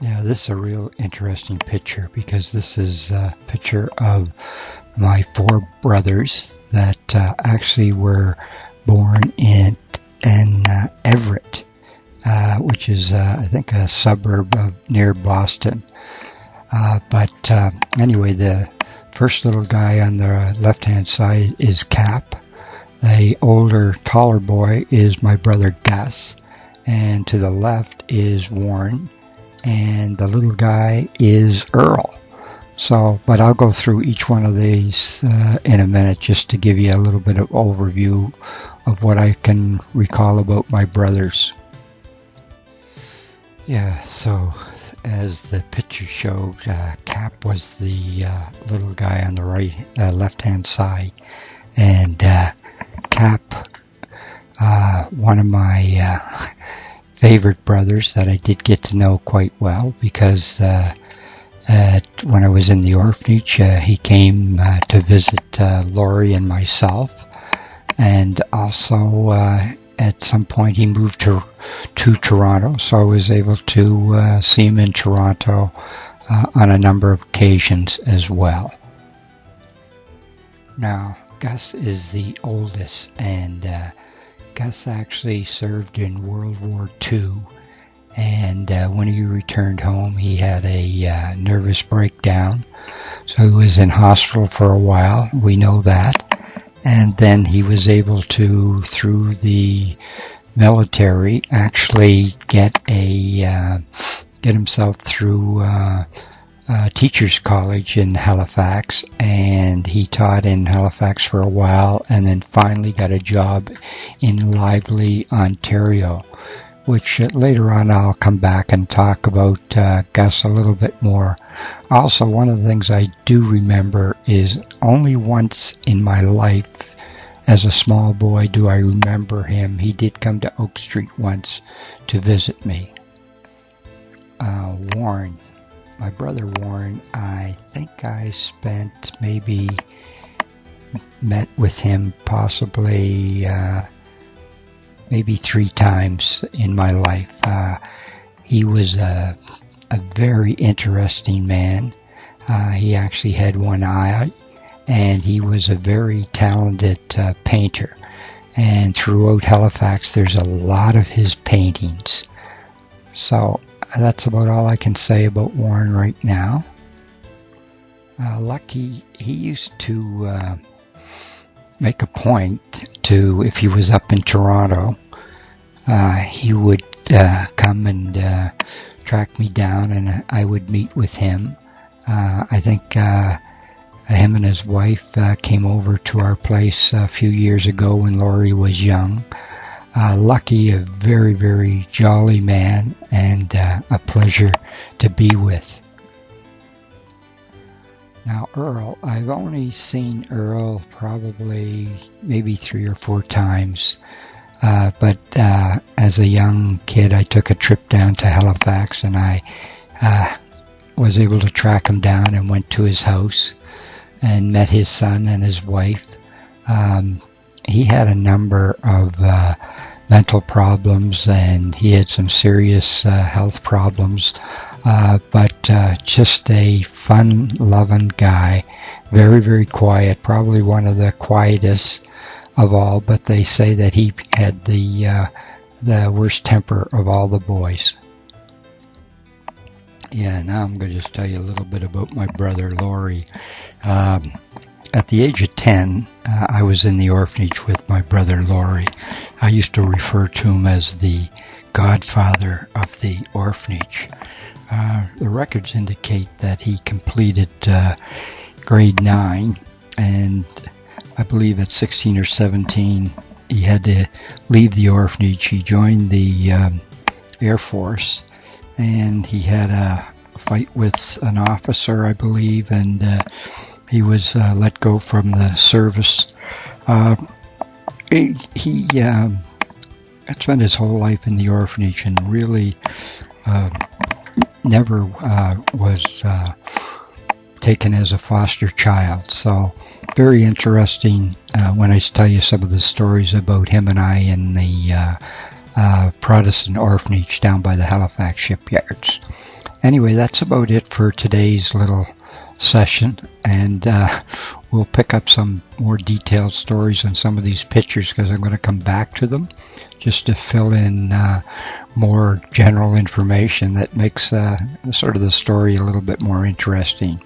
Yeah, this is a real interesting picture because this is a picture of my four brothers that actually were born in Everett, which is I think a suburb of near Boston. But anyway, the first little guy on the left-hand side is Cap. The older, taller boy is my brother Gus, and to the left is Warren, and the little guy is Earl. So, but I'll go through each one of these in a minute just to give you a little bit of overview of what I can recall about my brothers. Yeah, so as the picture showed, Cap was the little guy on the left-hand side, and Cap, one of my favorite brothers that I did get to know quite well because when I was in the orphanage, he came to visit Laurie and myself, and also at some point he moved to Toronto, so I was able to see him in Toronto on a number of occasions as well. Now, Gus is the oldest, and Gus actually served in World War II, and when he returned home he had a nervous breakdown, so he was in hospital for a while, we know that, and then he was able to, through the military, actually get himself through Teachers College in Halifax, and he taught in Halifax for a while and then finally got a job in Lively, Ontario, which later on I'll come back and talk about Gus a little bit more. Also, one of the things I do remember is only once in my life as a small boy do I remember him. He did come to Oak Street once to visit me. Warren. My brother Warren, I think I met with him possibly maybe 3 times in my life. He was a very interesting man. He actually had one eye, and he was a very talented painter. And throughout Halifax, there's a lot of his paintings. So that's about all I can say about Warren right now. Lucky, he used to make a point to, if he was up in Toronto, he would come and track me down, and I would meet with him. I think him and his wife came over to our place a few years ago when Laurie was young. Lucky, a very, very jolly man, and a pleasure to be with. Now, Earl, I've only seen Earl probably maybe 3 or 4 times, but as a young kid I took a trip down to Halifax, and I was able to track him down and went to his house and met his son and his wife. He had a number of mental problems, and he had some serious health problems, but just a fun-loving guy, very, very quiet, probably one of the quietest of all, but they say that he had the worst temper of all the boys. Yeah, now I'm going to just tell you a little bit about my brother Laurie. At the age of 10, I was in the orphanage with my brother Laurie. I used to refer to him as the godfather of the orphanage. The records indicate that he completed grade 9, and I believe at 16 or 17 he had to leave the orphanage. He joined the Air Force, and he had a fight with an officer, I believe, and he was let go from the service. He spent his whole life in the orphanage and really never was taken as a foster child. So very interesting when I tell you some of the stories about him and I in the Protestant orphanage down by the Halifax shipyards. Anyway, that's about it for today's little session, and we'll pick up some more detailed stories on some of these pictures because I'm going to come back to them just to fill in more general information that makes sort of the story a little bit more interesting.